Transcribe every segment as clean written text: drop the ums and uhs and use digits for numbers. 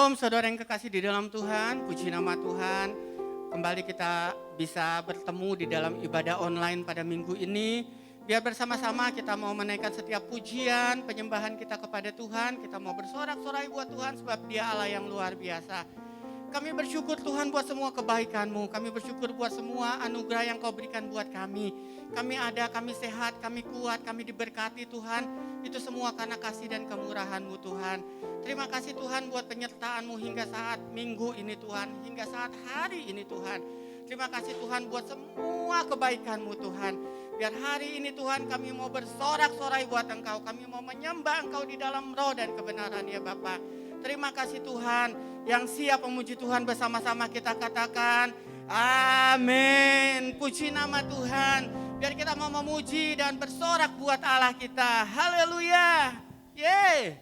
Shalom saudara yang kekasih di dalam Tuhan, puji nama Tuhan. Kembali kita bisa bertemu di dalam ibadah online pada minggu ini. Biar bersama-sama kita mau menaikkan setiap pujian, penyembahan kita kepada Tuhan. Kita mau bersorak-sorai buat Tuhan sebab Dia Allah yang luar biasa. Kami bersyukur Tuhan buat semua kebaikan-Mu. Kami bersyukur buat semua anugerah yang Kau berikan buat kami. Kami ada, kami sehat, kami kuat, kami diberkati Tuhan. Itu semua karena kasih dan kemurahan-Mu Tuhan. Terima kasih Tuhan buat penyertaan-Mu hingga saat minggu ini Tuhan. Hingga saat hari ini Tuhan. Terima kasih Tuhan buat semua kebaikan-Mu Tuhan. Biar hari ini Tuhan kami mau bersorak-sorai buat Engkau. Kami mau menyembah Engkau di dalam roh dan kebenaran ya Bapa. Terima kasih Tuhan. Yang siap memuji Tuhan bersama-sama kita katakan amin. Puji nama Tuhan. Biar kita mau memuji dan bersorak buat Allah kita. Haleluya. Yeay.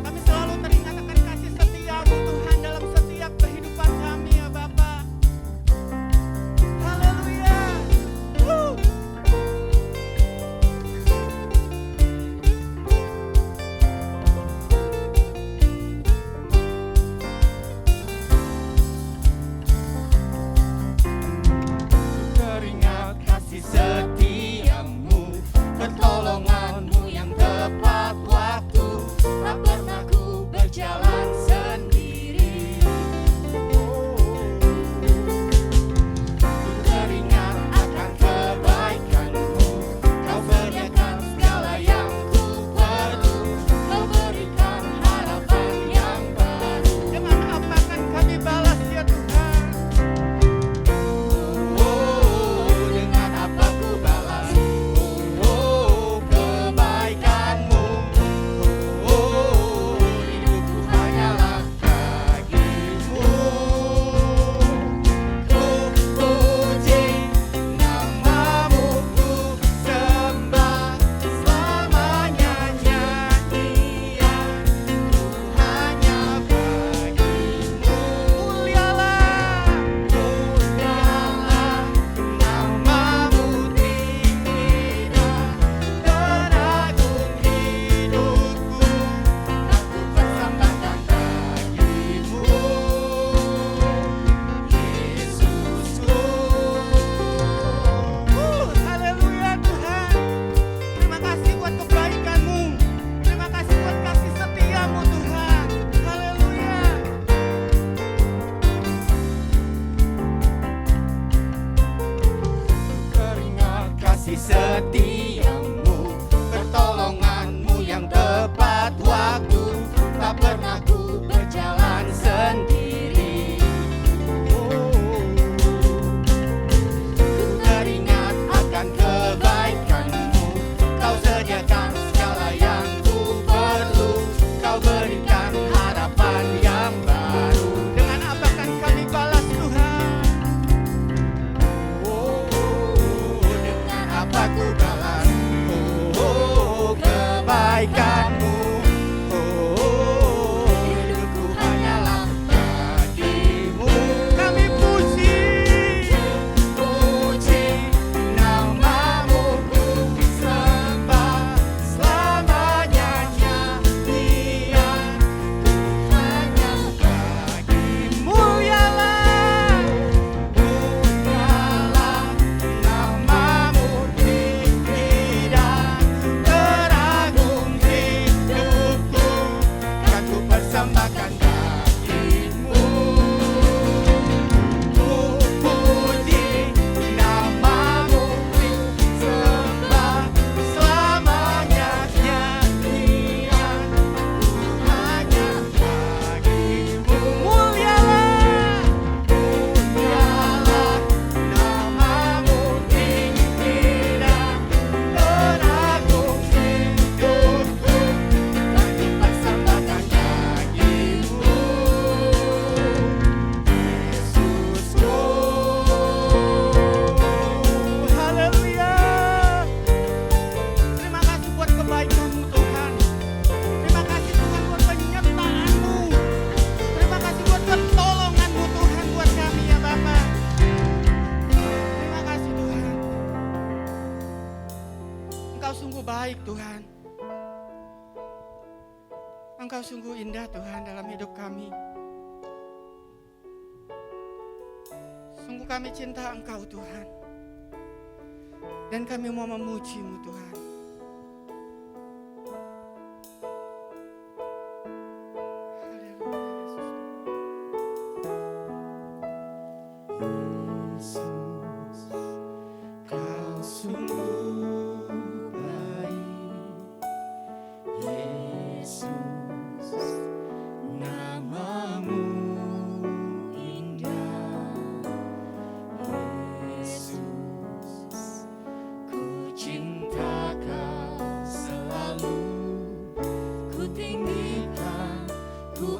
Kami selalu teringat akan kasih setia-Mu Tuhan dalam setiap kehidupan kami ya Bapa. Haleluya. Woo. Tuhan. Engkau sungguh indah Tuhan dalam hidup kami. Sungguh kami cinta Engkau Tuhan. Dan kami mau memuji-Mu Tuhan.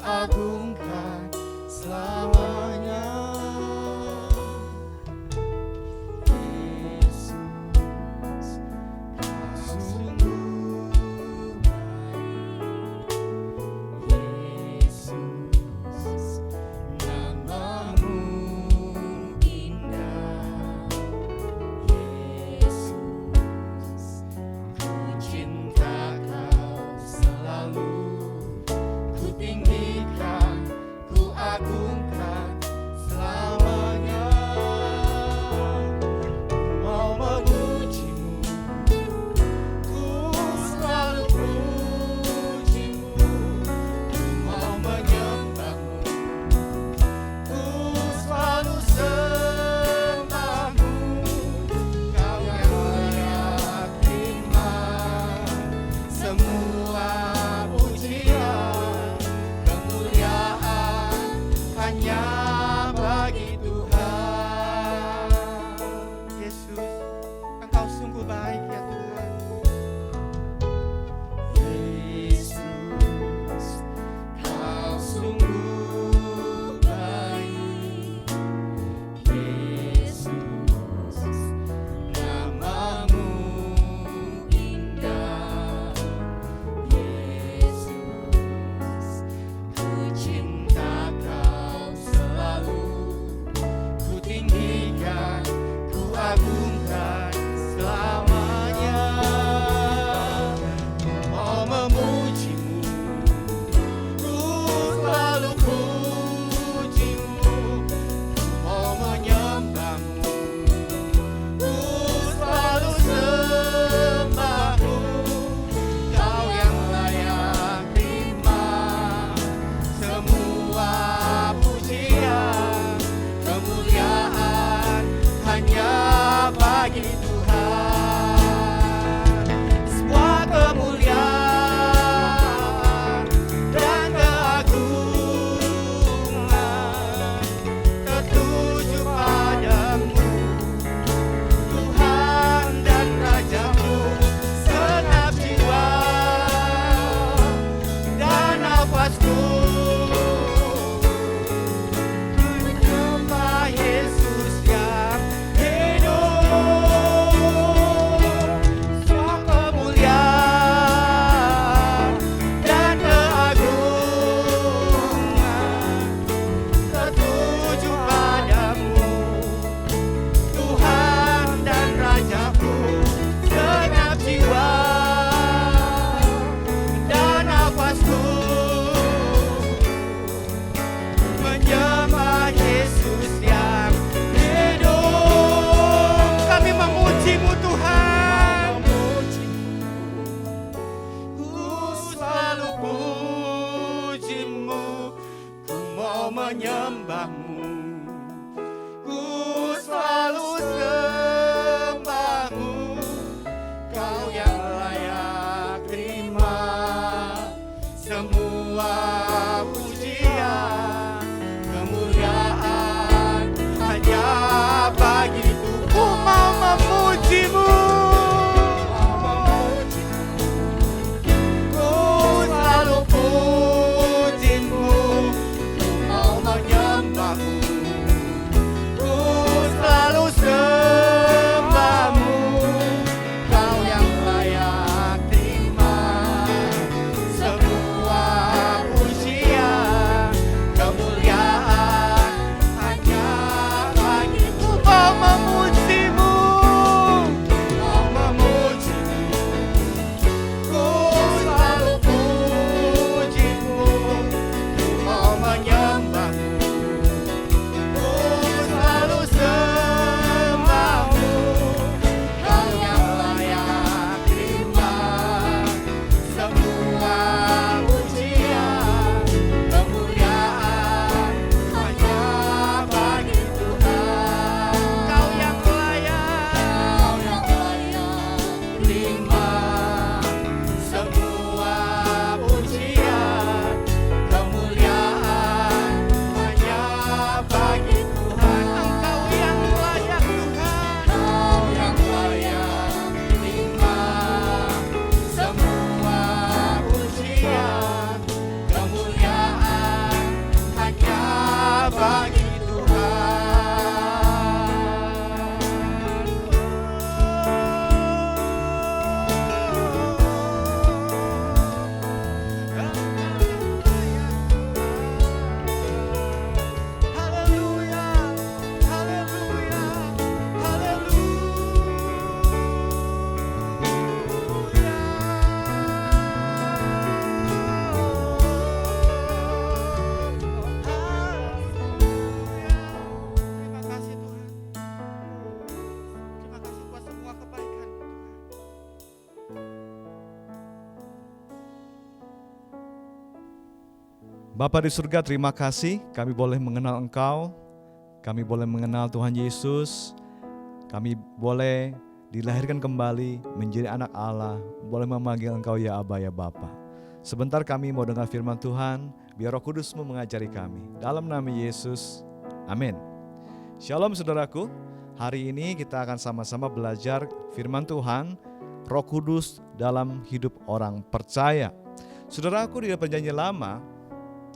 Agungkan selamanya. Yesus, Kau sungguh baik. Yesus, namamu indah. Yesus, ku cinta Kau selalu. Ku tinggikan, ku agungkan selamanya. Mau memuji-Mu, ku selalu puji-Mu. Ku mau menyembah-Mu, ku selalu sembah-Mu. Kau yang layak terima semua pujian. Hanya bagi Tuhan. Yesus, Engkau sungguh baik ya Tuhan. Yesus, Kau sungguh baik. Yesus, namamu indah. Yesus, ku cinta Kau selalu. Ku tinggikan, ku agungkan selamanya. Ku mau memuji-Mu, ku selalu puji-Mu. Ku mau menyembah-Mu, ku selalu sembah-Mu. Kau yang layak terima semua pujian. Kemuliaan hanya bagi Tuhan. Semua kemuliaan dan keagungan tertuju padamu, Tuhan dan Raja-Mu. Segenap jiwa dan nafasku menyembah Yesus yang hidup. Semua kemuliaan dan keagungan tertuju padamu, Tuhan dan Raja-Ku. Segenap jiwa dan nafasku menyembah Yesus yang hidup. Kami memuji-Mu Tuhan. Ku selalu puji-Mu, ku mau menyembah-Mu, ku selalu sembah-Mu. Kau yang layak terima semua pujian. Kemuliaan hanya bagi Tuhan. Ku mau memuji-Mu. Ku selalu puji-Mu, ku mau menyembah-Mu, Bapa di surga, terima kasih kami boleh mengenal Engkau, kami boleh mengenal Tuhan Yesus, kami boleh dilahirkan kembali menjadi anak Allah, boleh memanggil Engkau ya Aba ya Bapa. Sebentar kami mau dengar firman Tuhan, biar Roh Kudus-Mu mengajari kami. Dalam nama Yesus, amin. Shalom saudaraku, hari ini kita akan sama-sama belajar firman Tuhan, Roh Kudus dalam hidup orang percaya. Saudaraku, di Perjanjian Lama,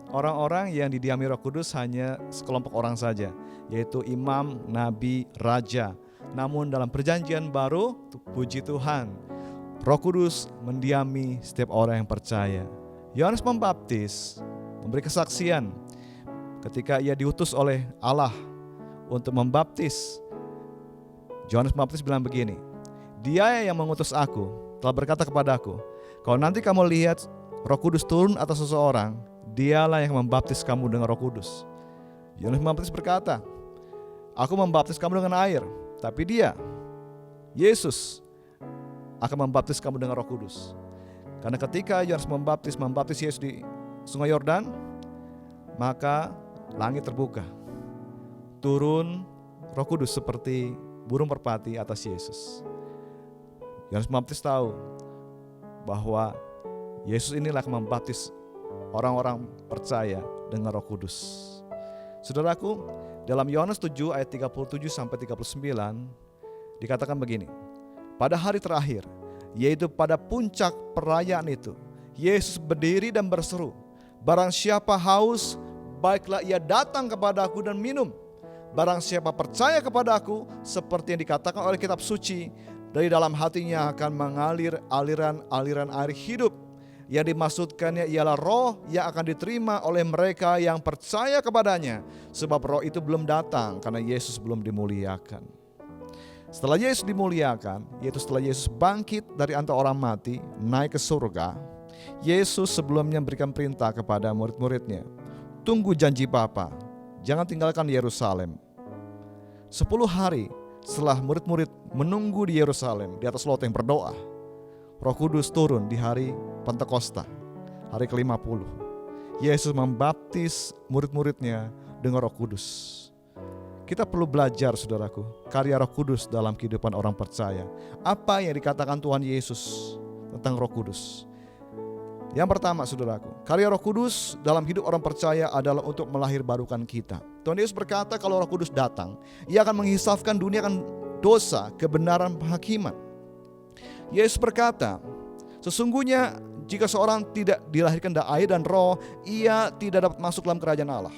orang-orang yang didiami Roh Kudus hanya sekelompok orang saja, yaitu imam, nabi, raja. Namun dalam Perjanjian Baru, puji Tuhan, Roh Kudus mendiami setiap orang yang percaya. Yohanes Pembaptis memberi kesaksian ketika ia diutus oleh Allah untuk membaptis. Yohanes Pembaptis bilang begini, "Dia yang mengutus aku telah berkata kepadaku, kalau nanti kamu lihat Roh Kudus turun atas seseorang, Dialah yang membaptis kamu dengan Roh Kudus." Yohanes Pembaptis berkata, "Aku membaptis kamu dengan air, tapi Dia, Yesus, akan membaptis kamu dengan Roh Kudus." Karena ketika Yohanes membaptis Yesus di Sungai Yordan, maka langit terbuka, turun Roh Kudus seperti burung merpati atas Yesus. Yohanes Pembaptis tahu bahwa Yesus inilah yang membaptis orang-orang percaya dengan Roh Kudus. Saudaraku, dalam Yohanes 7 ayat 37 sampai 39 dikatakan begini, pada hari terakhir, yaitu pada puncak perayaan itu, Yesus berdiri dan berseru, barang siapa haus, baiklah ia datang kepada aku dan minum. Barang siapa percaya kepada aku, seperti yang dikatakan oleh kitab suci, dari dalam hatinya akan mengalir aliran-aliran air hidup. Yang dimaksudkannya ialah roh yang akan diterima oleh mereka yang percaya kepadanya. Sebab roh itu belum datang karena Yesus belum dimuliakan. Setelah Yesus dimuliakan, yaitu setelah Yesus bangkit dari antara orang mati, naik ke surga, Yesus sebelumnya memberikan perintah kepada murid-muridnya, tunggu janji Bapa, jangan tinggalkan Yerusalem. 10 hari setelah murid-murid menunggu di Yerusalem, di atas loteng berdoa, Roh Kudus turun di hari Pentakosta, hari ke-50. Yesus membaptis murid-muridnya dengan Roh Kudus. Kita perlu belajar, saudaraku, karya Roh Kudus dalam kehidupan orang percaya. Apa yang dikatakan Tuhan Yesus tentang Roh Kudus? Yang pertama, saudaraku, karya Roh Kudus dalam hidup orang percaya adalah untuk melahirbarukan kita. Tuhan Yesus berkata kalau Roh Kudus datang, Ia akan menghisapkan dunia akan dosa, kebenaran, penghakiman. Yesus berkata, sesungguhnya jika seorang tidak dilahirkan dari air dan roh, ia tidak dapat masuk dalam kerajaan Allah.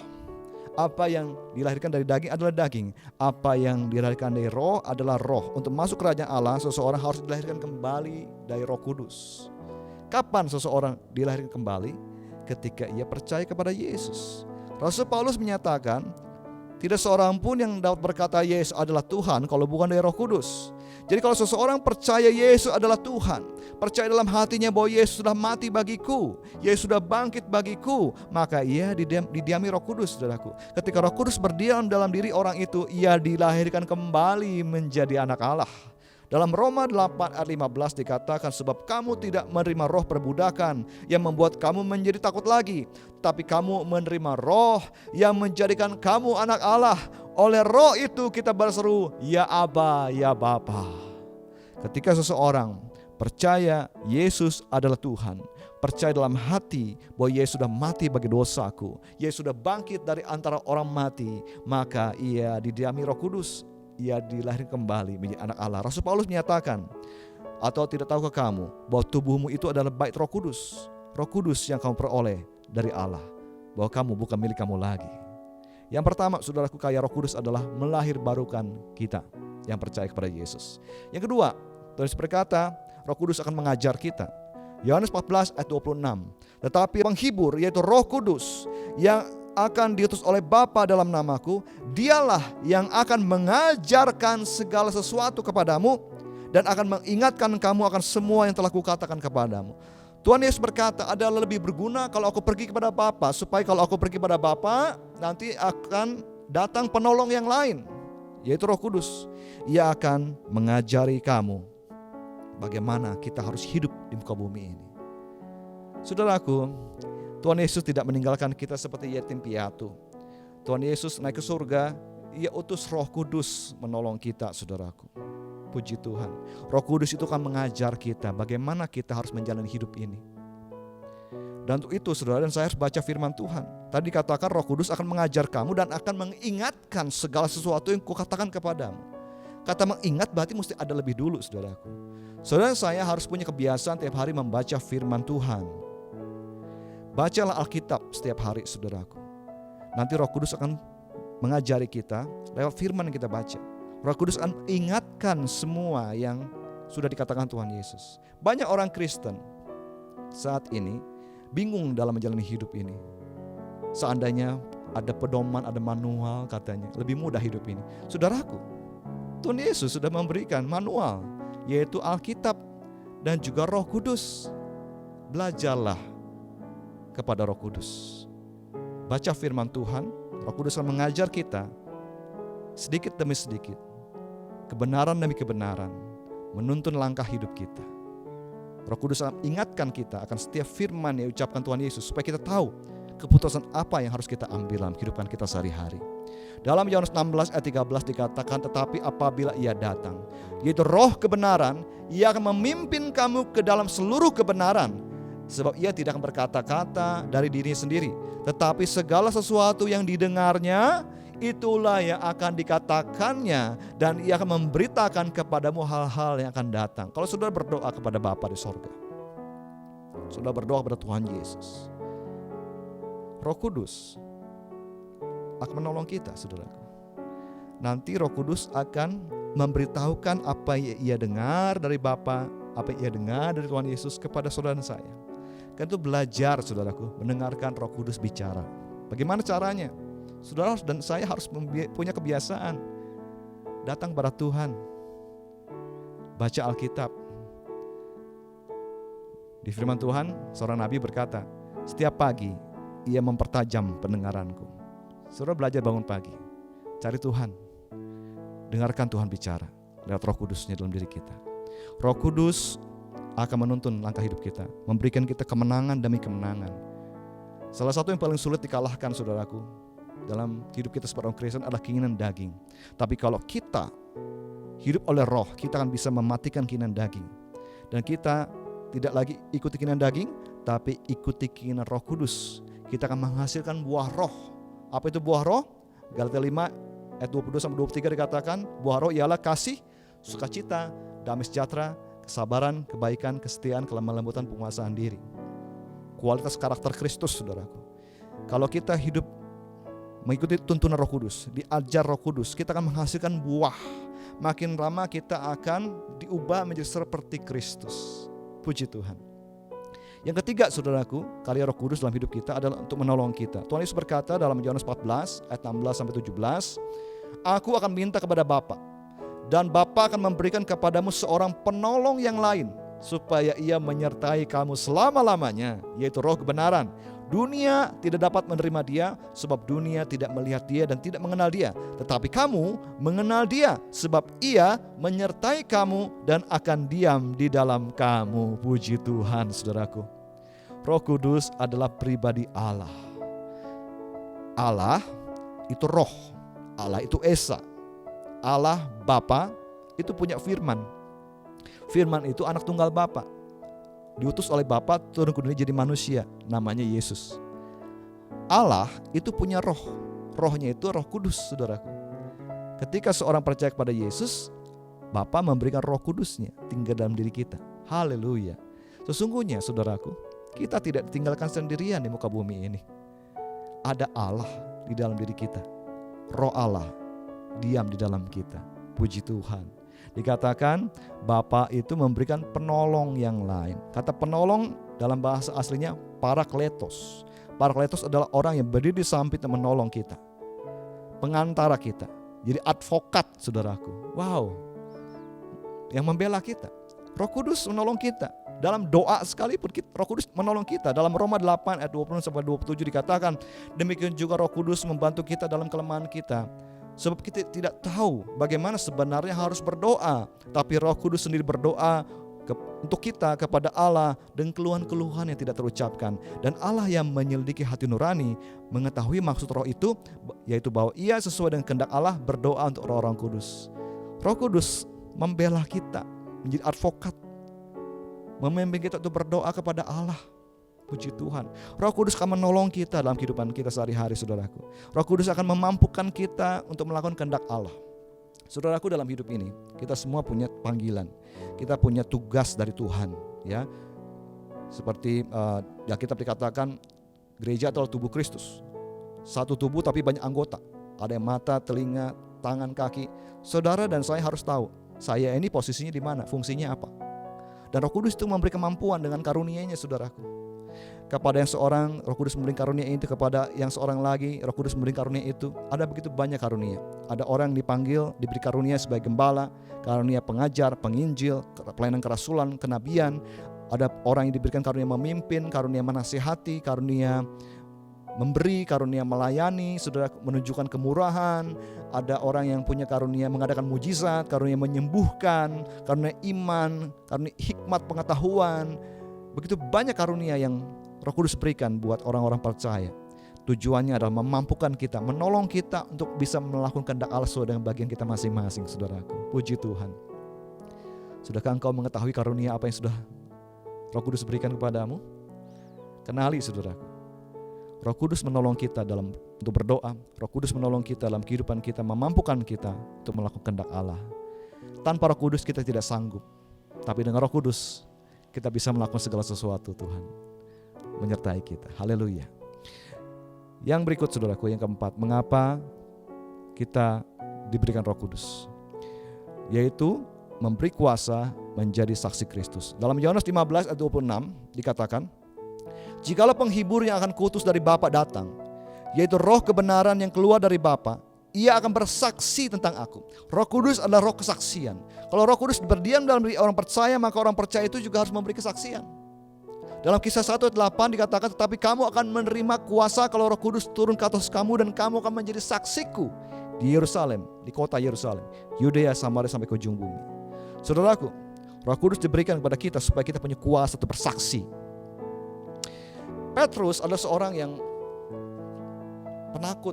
Apa yang dilahirkan dari daging adalah daging, apa yang dilahirkan dari roh adalah roh. Untuk masuk kerajaan Allah, seseorang harus dilahirkan kembali dari Roh Kudus. Kapan seseorang dilahirkan kembali? Ketika ia percaya kepada Yesus. Rasul Paulus menyatakan, tidak seorang pun yang dapat berkata Yesus adalah Tuhan kalau bukan dari Roh Kudus. Jadi kalau seseorang percaya Yesus adalah Tuhan, percaya dalam hatinya bahwa Yesus sudah mati bagiku, Yesus sudah bangkit bagiku, maka ia didiami Roh Kudus, saudaraku. Ketika Roh Kudus berdiam dalam diri orang itu, ia dilahirkan kembali menjadi anak Allah. Dalam Roma 8 ayat 15 dikatakan, sebab kamu tidak menerima roh perbudakan yang membuat kamu menjadi takut lagi, tapi kamu menerima roh yang menjadikan kamu anak Allah. Oleh roh itu kita berseru, ya Aba, ya Bapa. Ketika seseorang percaya Yesus adalah Tuhan, percaya dalam hati bahwa Yesus sudah mati bagi dosaku, Yesus sudah bangkit dari antara orang mati, maka ia didiami Roh Kudus. Ia dilahirkan kembali menjadi anak Allah. Rasul Paulus menyatakan, atau tidak tahukah kamu bahwa tubuhmu itu adalah bait Roh Kudus, Roh Kudus yang kamu peroleh dari Allah, bahwa kamu bukan milik kamu lagi. Yang pertama, saudaraku, karya Roh Kudus adalah melahirbarukan kita yang percaya kepada Yesus. Yang kedua, Tuhan berkata, Roh Kudus akan mengajar kita. Yohanes 14 ayat 26. Tetapi penghibur, yaitu Roh Kudus yang akan diutus oleh Bapa dalam namaku, Dialah yang akan mengajarkan segala sesuatu kepadamu dan akan mengingatkan kamu akan semua yang telah kukatakan kepadamu. Tuhan Yesus berkata, adalah lebih berguna kalau aku pergi kepada Bapa, supaya kalau aku pergi kepada Bapa, nanti akan datang penolong yang lain, yaitu Roh Kudus. Ia akan mengajari kamu bagaimana kita harus hidup di muka bumi ini. Saudaraku, Tuhan Yesus tidak meninggalkan kita seperti yatim piatu. Tuhan Yesus naik ke surga, Ia utus Roh Kudus menolong kita, saudaraku. Puji Tuhan. Roh Kudus itu akan mengajar kita bagaimana kita harus menjalani hidup ini. Dan untuk itu saudara dan saya harus baca firman Tuhan. Tadi dikatakan Roh Kudus akan mengajar kamu dan akan mengingatkan segala sesuatu yang kukatakan kepadamu. Kata mengingat berarti mesti ada lebih dulu, saudaraku. Saudara saya harus punya kebiasaan tiap hari membaca firman Tuhan. Bacalah Alkitab setiap hari, saudaraku. Nanti Roh Kudus akan mengajari kita lewat firman yang kita baca. Roh Kudus akan ingatkan semua yang sudah dikatakan Tuhan Yesus. Banyak orang Kristen saat ini bingung dalam menjalani hidup ini. Seandainya ada pedoman, ada manual katanya, lebih mudah hidup ini. Saudaraku, Tuhan Yesus sudah memberikan manual, yaitu Alkitab dan juga Roh Kudus. Belajarlah kepada Roh Kudus. Baca firman Tuhan, Roh Kudus akan mengajar kita sedikit demi sedikit, kebenaran demi kebenaran, menuntun langkah hidup kita. Roh Kudus akan ingatkan kita akan setiap firman yang diucapkan Tuhan Yesus, supaya kita tahu keputusan apa yang harus kita ambil dalam kehidupan kita sehari-hari. Dalam Yohanes 16 ayat 13 dikatakan, tetapi apabila Ia datang, yaitu Roh kebenaran, Ia akan memimpin kamu ke dalam seluruh kebenaran. Sebab Ia tidak akan berkata-kata dari dirinya sendiri, tetapi segala sesuatu yang didengarnya, itulah yang akan dikatakannya, dan Ia akan memberitakan kepadamu hal-hal yang akan datang. Kalau saudara berdoa kepada Bapa di sorga, saudara berdoa kepada Tuhan Yesus, Roh Kudus akan menolong kita, saudaraku. Nanti Roh Kudus akan memberitahukan apa yang Ia dengar dari Bapa, apa yang Ia dengar dari Tuhan Yesus kepada saudara dan saya. Kan itu belajar, saudaraku, mendengarkan Roh Kudus bicara. Bagaimana caranya? Saudara dan saya harus punya kebiasaan datang kepada Tuhan, baca Alkitab. Di firman Tuhan, seorang nabi berkata, setiap pagi Ia mempertajam pendengaranku. Saudara belajar bangun pagi, cari Tuhan, dengarkan Tuhan bicara lewat Roh Kudusnya dalam diri kita. Roh Kudus akan menuntun langkah hidup kita, memberikan kita kemenangan demi kemenangan. Salah satu yang paling sulit dikalahkan, saudaraku, dalam hidup kita sebagai orang Kristen adalah keinginan daging. Tapi kalau kita hidup oleh Roh, kita akan bisa mematikan keinginan daging. Dan kita tidak lagi ikuti keinginan daging, tapi ikuti keinginan Roh Kudus. Kita akan menghasilkan buah Roh. Apa itu buah Roh? Galatia 5 ayat 22-23 dikatakan, buah Roh ialah kasih, sukacita, damai sejahtera, kesabaran, kebaikan, kesetiaan, kelemah lembutan, penguasaan diri. Kualitas karakter Kristus, saudaraku. Kalau kita hidup mengikuti tuntunan Roh Kudus, diajar Roh Kudus, kita akan menghasilkan buah. Makin lama kita akan diubah menjadi seperti Kristus. Puji Tuhan. Yang ketiga, saudaraku, karya Roh Kudus dalam hidup kita adalah untuk menolong kita. Tuhan Yesus berkata dalam Yohanes 14 ayat 16-17, Aku akan minta kepada Bapa, dan Bapa akan memberikan kepadamu seorang penolong yang lain, supaya Ia menyertai kamu selama-lamanya, yaitu Roh kebenaran. Dunia tidak dapat menerima Dia, sebab dunia tidak melihat Dia dan tidak mengenal Dia. Tetapi kamu mengenal Dia, sebab Ia menyertai kamu dan akan diam di dalam kamu. Puji Tuhan, saudaraku. Roh Kudus adalah pribadi Allah. Allah itu Roh, Allah itu Esa. Allah Bapa itu punya firman. Firman itu anak tunggal Bapa. Diutus oleh Bapa turun ke dunia jadi manusia, namanya Yesus. Allah itu punya roh. Rohnya itu Roh Kudus, saudaraku. Ketika seorang percaya kepada Yesus, Bapa memberikan Roh Kudusnya tinggal dalam diri kita. Haleluya. Sesungguhnya, saudaraku, kita tidak ditinggalkan sendirian di muka bumi ini. Ada Allah di dalam diri kita. Roh Allah diam di dalam kita. Puji Tuhan. Dikatakan Bapa itu memberikan penolong yang lain. Kata penolong dalam bahasa aslinya parakletos. Parakletos adalah orang yang berdiri di samping dan menolong kita, pengantara kita. Jadi advokat, saudaraku. Wow, yang membela kita. Roh Kudus menolong kita. Dalam doa sekalipun Roh Kudus menolong kita. Dalam Roma 8 ayat 20-27 dikatakan, demikian juga Roh Kudus membantu kita dalam kelemahan kita. Sebab kita tidak tahu bagaimana sebenarnya harus berdoa, tapi Roh Kudus sendiri berdoa untuk kita kepada Allah dengan keluhan-keluhan yang tidak terucapkan. Dan Allah yang menyelidiki hati nurani mengetahui maksud roh itu, yaitu bahwa ia sesuai dengan kehendak Allah berdoa untuk orang-orang kudus. Roh Kudus membela kita, menjadi advokat, memimpin kita untuk berdoa kepada Allah. Puji Tuhan. Roh Kudus akan menolong kita dalam kehidupan kita sehari-hari, saudaraku. Roh Kudus akan memampukan kita untuk melakukan kehendak Allah. Saudaraku, dalam hidup ini kita semua punya panggilan, kita punya tugas dari Tuhan, ya. Seperti ya kita dikatakan gereja adalah tubuh Kristus, satu tubuh tapi banyak anggota. Ada yang mata, telinga, tangan, kaki. Saudara dan saya harus tahu, saya ini posisinya di mana, fungsinya apa. Dan Roh Kudus itu memberi kemampuan dengan karunia-Nya, saudaraku. Kepada yang seorang, Roh Kudus memberi karunia itu, kepada yang seorang lagi, Roh Kudus memberi karunia itu. Ada begitu banyak karunia. Ada orang yang dipanggil, diberi karunia sebagai gembala, karunia pengajar, penginjil, pelayanan kerasulan, kenabian. Ada orang yang diberikan karunia memimpin, karunia menasihati, karunia memberi, karunia melayani, saudara, menunjukkan kemurahan. Ada orang yang punya karunia mengadakan mujizat, karunia menyembuhkan, karunia iman, karunia hikmat pengetahuan. Begitu banyak karunia yang Roh Kudus berikan buat orang-orang percaya. Tujuannya adalah memampukan kita, menolong kita untuk bisa melakukan kehendak Allah sesuai dengan bagian kita masing-masing, saudaraku. Puji Tuhan. Sudahkah engkau mengetahui karunia apa yang sudah Roh Kudus berikan kepadamu? Kenali, saudaraku. Roh Kudus menolong kita untuk berdoa. Roh Kudus menolong kita dalam kehidupan kita, memampukan kita untuk melakukan kehendak Allah. Tanpa Roh Kudus kita tidak sanggup. Tapi dengan Roh Kudus kita bisa melakukan segala sesuatu. Tuhan menyertai kita. Haleluya. Yang berikut, saudaraku, yang keempat, mengapa kita diberikan Roh Kudus? Yaitu memberi kuasa menjadi saksi Kristus. Dalam Yohanes 15 ayat 26 dikatakan, jikalau penghibur yang akan kuutus dari Bapa datang, yaitu Roh kebenaran yang keluar dari Bapa, ia akan bersaksi tentang aku. Roh Kudus adalah roh kesaksian. Kalau Roh Kudus berdiam dalam diri orang percaya, maka orang percaya itu juga harus memberi kesaksian. Dalam Kisah 1 ayat 8 dikatakan, tetapi kamu akan menerima kuasa kalau Roh Kudus turun ke atas kamu, dan kamu akan menjadi saksiku di Yerusalem, di kota Yerusalem, Yudea, Samaria, sampai ke ujung bumi. Saudaraku, Roh Kudus diberikan kepada kita supaya kita punya kuasa untuk bersaksi. Petrus adalah seorang yang penakut.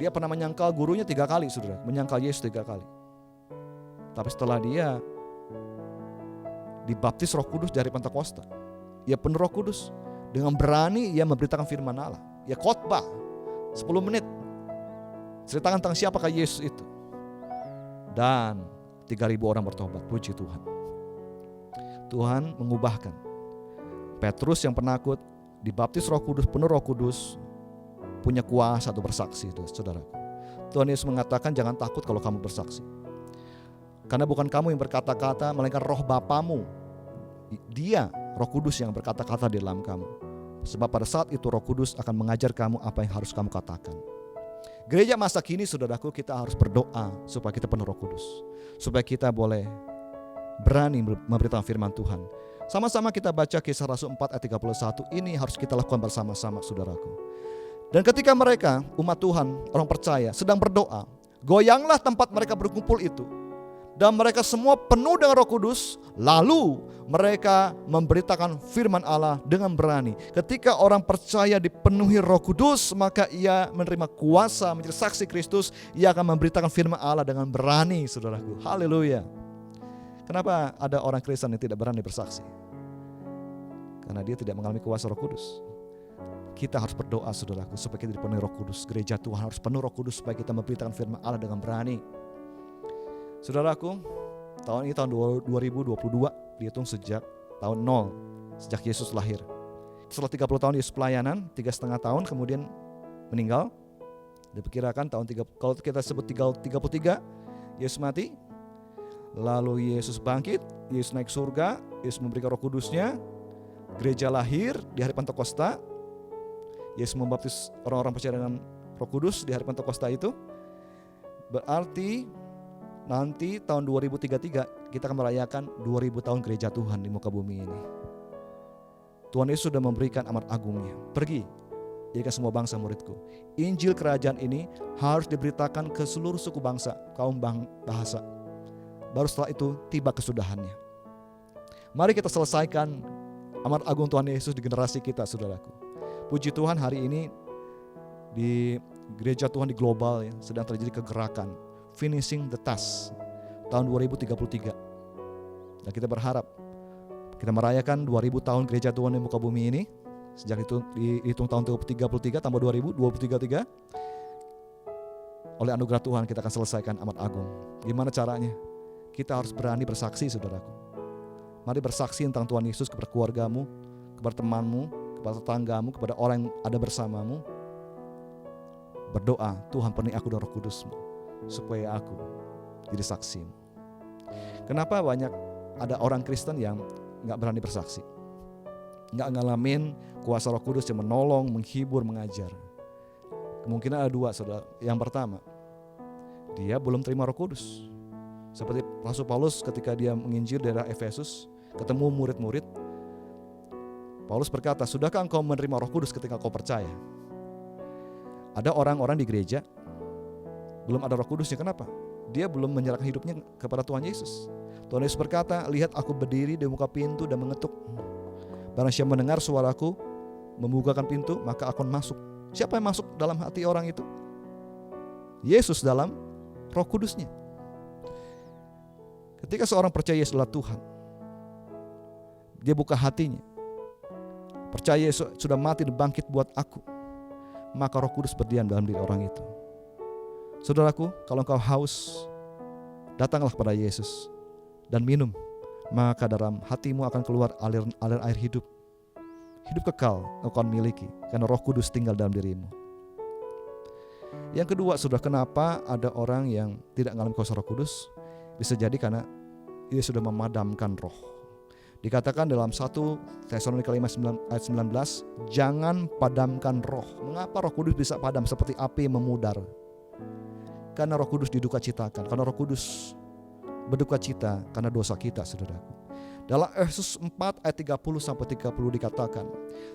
Dia pernah menyangkal gurunya 3 kali, saudara, menyangkal Yesus 3 kali. Tapi setelah dia dibaptis Roh Kudus dari Pentakosta, ia penuh Roh Kudus, dengan berani ia memberitakan firman Allah. Ia khotbah 10 menit, ceritakan tentang siapakah Yesus itu. Dan 3.000 orang bertobat. Puji Tuhan. Tuhan mengubahkan Petrus yang penakut, dibaptis Roh Kudus, penuh Roh Kudus, punya kuasa untuk bersaksi, saudaraku. Tuhan Yesus mengatakan, jangan takut kalau kamu bersaksi. Karena bukan kamu yang berkata-kata, melainkan Roh Bapamu. Dia, Roh Kudus, yang berkata-kata di dalam kamu. Sebab pada saat itu Roh Kudus akan mengajar kamu apa yang harus kamu katakan. Gereja masa kini, saudaraku, kita harus berdoa supaya kita penuh Roh Kudus, supaya kita boleh berani memberitakan firman Tuhan. Sama-sama kita baca Kisah Rasul 4 ayat 31. Ini harus kita lakukan bersama-sama, saudaraku. Dan ketika mereka, umat Tuhan, orang percaya, sedang berdoa, goyanglah tempat mereka berkumpul itu, dan mereka semua penuh dengan Roh Kudus. Lalu mereka memberitakan firman Allah dengan berani. Ketika orang percaya dipenuhi Roh Kudus, maka ia menerima kuasa menjadi saksi Kristus. Ia akan memberitakan firman Allah dengan berani, saudaraku. Haleluya. Kenapa ada orang Kristen yang tidak berani bersaksi? Karena dia tidak mengalami kuasa Roh Kudus. Kita harus berdoa, saudaraku, supaya kita dipenuhi Roh Kudus. Gereja Tuhan harus penuh Roh Kudus supaya kita memberitakan firman Allah dengan berani. Saudaraku, tahun ini tahun 2022, dihitung sejak tahun 0, sejak Yesus lahir. Setelah 30 tahun Yesus pelayanan, 3,5 tahun kemudian meninggal. Diperkirakan kalau kita sebut 33, Yesus mati. Lalu Yesus bangkit, Yesus naik surga, Yesus memberikan Roh Kudusnya. Gereja lahir di hari Pentakosta. Yesus membaptis orang-orang percaya dengan Roh Kudus di hari Pentakosta itu. Berarti nanti tahun 2033 kita akan merayakan 2000 tahun gereja Tuhan di muka bumi ini. Tuhan Yesus sudah memberikan amat agungnya. Pergi, jadikan semua bangsa muridku. Injil kerajaan ini harus diberitakan ke seluruh suku bangsa, kaum bahasa. Baru setelah itu tiba kesudahannya. Mari kita selesaikan amanat agung Tuhan Yesus di generasi kita, saudaraku. Puji Tuhan, hari ini di gereja Tuhan di global ya, sedang terjadi kegerakan finishing the task tahun 2033. Dan kita berharap kita merayakan 2000 tahun gereja Tuhan di muka bumi ini. Sejak itu dihitung tahun 33 tambah 2000, 2033. Oleh anugerah Tuhan kita akan selesaikan amanat agung. Gimana caranya? Kita harus berani bersaksi, saudaraku. Mari bersaksi tentang Tuhan Yesus kepada keluargamu, kepada temanmu, kepada tetanggamu, kepada orang yang ada bersamamu. Berdoa, Tuhan penuhi aku dengan Roh Kudus-Mu, supaya aku jadi saksi-Mu. Kenapa banyak ada orang Kristen yang gak berani bersaksi, gak ngalamin kuasa Roh Kudus yang menolong, menghibur, mengajar? Kemungkinan ada dua, saudara. Yang pertama, dia belum terima Roh Kudus. Seperti Rasul Paulus ketika dia menginjil daerah Efesus, ketemu murid-murid, Paulus berkata, sudahkah engkau menerima Roh Kudus ketika kau percaya? Ada orang-orang di gereja belum ada Roh Kudusnya. Kenapa? Dia belum menyerahkan hidupnya kepada Tuhan Yesus. Tuhan Yesus berkata, lihat aku berdiri di muka pintu dan mengetuk. Barang siapa mendengar suaraku, membukakan pintu, maka akan masuk. Siapa yang masuk dalam hati orang itu? Yesus dalam Roh Kudusnya. Ketika seorang percaya Yesus adalah Tuhan, dia buka hatinya, percaya Yesus sudah mati dan bangkit buat aku, maka Roh Kudus berdiam dalam diri orang itu. Saudaraku, kalau engkau haus, datanglah kepada Yesus dan minum, maka dalam hatimu akan keluar alir air hidup. Hidup kekal engkau miliki, karena Roh Kudus tinggal dalam dirimu. Yang kedua, saudara, kenapa ada orang yang tidak mengalami kuasa Roh Kudus? Bisa jadi karena dia sudah memadamkan roh. Dikatakan dalam 1 Tesalonika 5 ayat 19, jangan padamkan roh. Mengapa Roh Kudus bisa padam seperti api yang memudar? Karena Roh Kudus diduka citakan. Karena Roh Kudus berduka cita karena dosa kita, saudaraku. Dalam Efesus 4 ayat 30-30 dikatakan,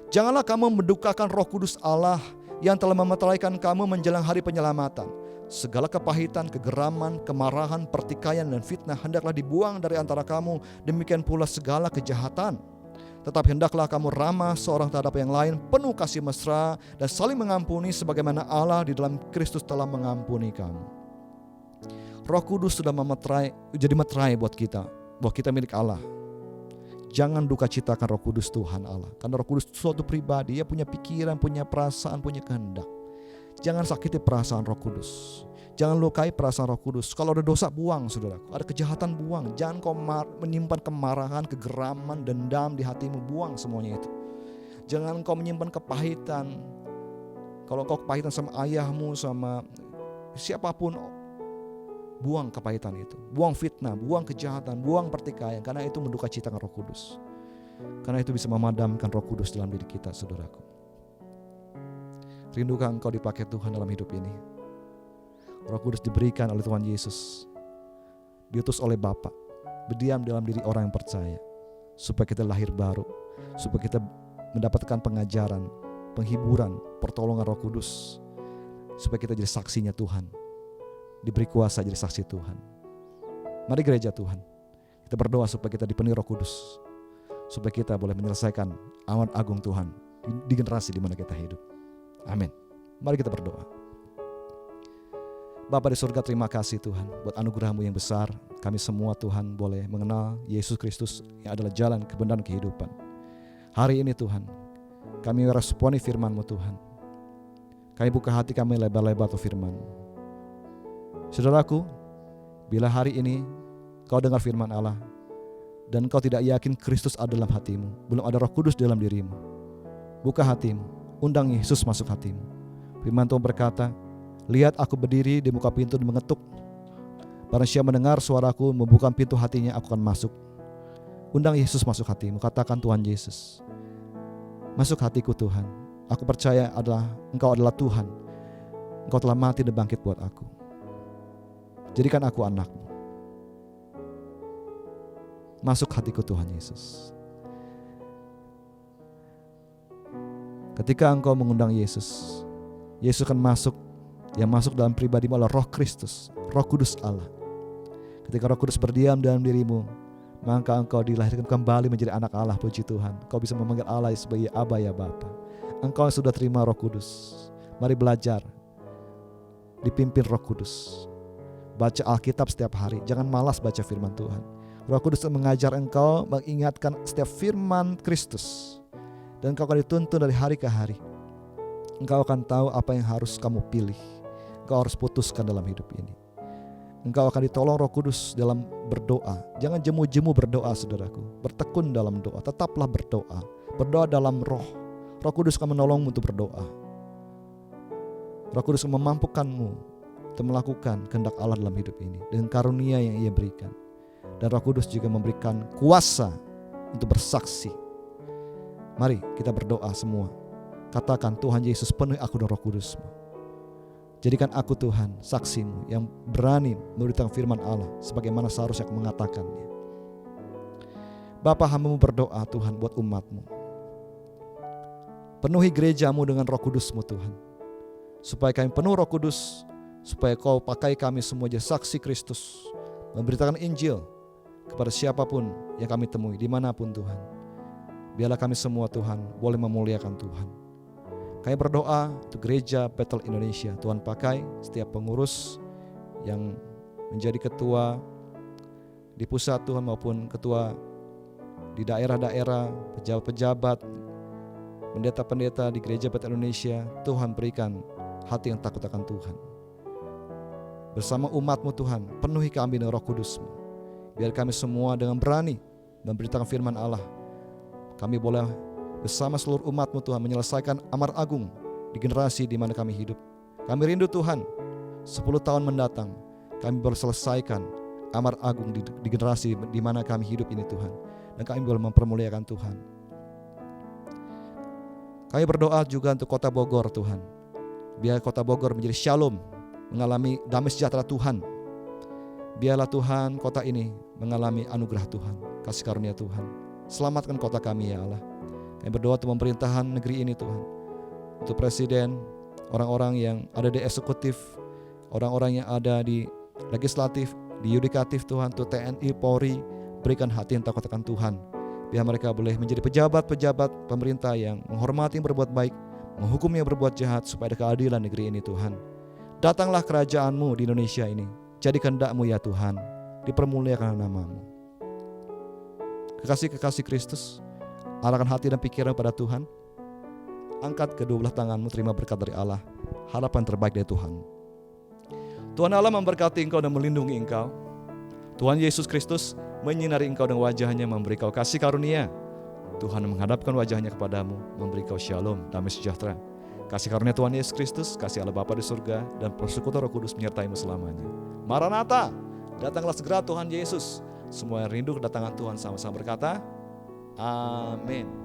janganlah kamu mendukakan Roh Kudus Allah yang telah memeteraikan kamu menjelang hari penyelamatan. Segala kepahitan, kegeraman, kemarahan, pertikaian dan fitnah hendaklah dibuang dari antara kamu. Demikian pula segala kejahatan. Tetapi hendaklah kamu ramah seorang terhadap yang lain, penuh kasih mesra dan saling mengampuni sebagaimana Allah di dalam Kristus telah mengampuni kamu. Roh Kudus sudah jadi meterai buat kita, bahwa kita milik Allah. Jangan duka citakan Roh Kudus Tuhan Allah, karena Roh Kudus suatu pribadi, dia punya pikiran, punya perasaan, punya kehendak. Jangan sakiti perasaan Roh Kudus. Jangan lukai perasaan Roh Kudus. Kalau ada dosa, buang, saudaraku. Ada kejahatan, buang. Jangan kau menyimpan kemarahan, kegeraman, dendam di hatimu. Buang semuanya itu. Jangan kau menyimpan kepahitan. Kalau kau kepahitan sama ayahmu, sama siapapun, buang kepahitan itu. Buang fitnah, buang kejahatan, buang pertikaian. Karena itu menduka citakan Roh Kudus. Karena itu bisa memadamkan Roh Kudus dalam diri kita, saudaraku. Rindukah engkau dipakai Tuhan dalam hidup ini? Roh Kudus diberikan oleh Tuhan Yesus, diutus oleh Bapa, berdiam dalam diri orang yang percaya, supaya kita lahir baru, supaya kita mendapatkan pengajaran, penghiburan, pertolongan Roh Kudus, supaya kita jadi saksinya Tuhan, diberi kuasa jadi saksi Tuhan. Mari gereja Tuhan, kita berdoa supaya kita dipenuhi Roh Kudus, supaya kita boleh menyelesaikan amanat agung Tuhan di generasi di mana kita hidup. Amin. Mari kita berdoa. Bapa di surga, terima kasih Tuhan buat anugerah-Mu yang besar. Kami semua Tuhan boleh mengenal Yesus Kristus yang adalah jalan kebenaran kehidupan. Hari ini Tuhan, kami meresponi firman-Mu Tuhan. Kami buka hati kami lebar-lebar untuk firman-Mu. Saudaraku, bila hari ini kau dengar firman Allah dan kau tidak yakin Kristus ada dalam hatimu, belum ada Roh Kudus dalam dirimu, buka hatimu. Undang Yesus masuk hatimu. Firman Tuhan berkata, lihat aku berdiri di muka pintu dan mengetuk. Barang siapa mendengar suaraku, membuka pintu hatinya, aku akan masuk. Undang Yesus masuk hatimu. Katakan, Tuhan Yesus, masuk hatiku Tuhan. Aku percaya Engkau adalah Tuhan. Engkau telah mati dan bangkit buat aku. Jadikan aku anak-Mu. Masuk hatiku Tuhan Yesus. Ketika engkau mengundang Yesus, Yesus akan masuk. Yang masuk dalam pribadimu adalah Roh Kristus, Roh Kudus Allah. Ketika Roh Kudus berdiam dalam dirimu, maka engkau dilahirkan kembali menjadi anak Allah. Puji Tuhan, kau bisa memanggil Allah sebagai Aba ya Bapa. Engkau sudah terima Roh Kudus. Mari belajar dipimpin Roh Kudus. Baca Alkitab setiap hari, jangan malas baca firman Tuhan. Roh Kudus mengajar engkau, mengingatkan setiap firman Kristus. Dan engkau akan dituntun dari hari ke hari. Engkau akan tahu apa yang harus kamu pilih. Engkau harus putuskan dalam hidup ini. Engkau akan ditolong Roh Kudus dalam berdoa. Jangan jemu-jemu berdoa, saudaraku. Bertekun dalam doa, tetaplah berdoa. Berdoa dalam roh. Roh Kudus akan menolongmu untuk berdoa. Roh Kudus akan memampukanmu untuk melakukan kehendak Allah dalam hidup ini dengan karunia yang Ia berikan. Dan Roh Kudus juga memberikan kuasa untuk bersaksi. Mari kita berdoa semua. Katakan, Tuhan Yesus, penuhi aku dengan Roh Kudus-Mu. Jadikan aku Tuhan saksimu yang berani memberitakan firman Allah sebagaimana seharusnya aku mengatakannya. Bapa, hamba-Mu berdoa Tuhan buat umat-Mu. Penuhi gereja-Mu dengan Roh Kudus-Mu Tuhan. Supaya kami penuh Roh Kudus, supaya Kau pakai kami semua jadi saksi Kristus, memberitakan Injil kepada siapapun yang kami temui, dimanapun Tuhan. Biarlah kami semua Tuhan boleh memuliakan Tuhan. Kami berdoa untuk gereja Bethel Indonesia. Tuhan pakai setiap pengurus yang menjadi ketua di pusat Tuhan maupun ketua di daerah-daerah, pejabat-pejabat, pendeta-pendeta di gereja Bethel Indonesia. Tuhan berikan hati yang takut akan Tuhan. Bersama umat-Mu Tuhan, penuhi kami dengan Roh Kudus-Mu. Biar kami semua dengan berani memberitakan firman Allah. Kami boleh bersama seluruh umat-Mu Tuhan menyelesaikan amar agung di generasi di mana kami hidup. Kami rindu Tuhan 10 tahun mendatang kami boleh selesaikan amar agung di generasi di mana kami hidup ini Tuhan. Dan kami boleh mempermuliakan Tuhan. Kami berdoa juga untuk kota Bogor Tuhan. Biar kota Bogor menjadi shalom, mengalami damai sejahtera Tuhan. Biarlah Tuhan kota ini mengalami anugerah Tuhan, kasih karunia Tuhan. Selamatkan kota kami ya Allah. Kami berdoa untuk pemerintahan negeri ini Tuhan. Untuk presiden, orang-orang yang ada di eksekutif, orang-orang yang ada di legislatif, di yudikatif Tuhan, untuk TNI, Polri, berikan hati yang takut akan Tuhan. Biar mereka boleh menjadi pejabat-pejabat pemerintah yang menghormati yang berbuat baik, menghukum yang berbuat jahat, supaya ada keadilan negeri ini Tuhan. Datanglah kerajaan-Mu di Indonesia ini. Jadi kehendak-Mu ya Tuhan, dipermuliakan nama-Mu. Kekasih-kekasih Kristus, arahkan hati dan pikiran pada Tuhan. Angkat kedua belah tanganmu, terima berkat dari Allah, harapan terbaik dari Tuhan. Tuhan Allah memberkati engkau dan melindungi engkau. Tuhan Yesus Kristus menyinari engkau dengan wajahnya, memberi kau kasih karunia. Tuhan menghadapkan wajahnya kepadamu, memberi kau shalom, damai sejahtera. Kasih karunia Tuhan Yesus Kristus, kasih Allah Bapa di surga, dan persekutuan Roh Kudus menyertai-mu selamanya. Maranatha, datanglah segera Tuhan Yesus. Semua yang rindu kedatangan Tuhan sama-sama berkata, amin.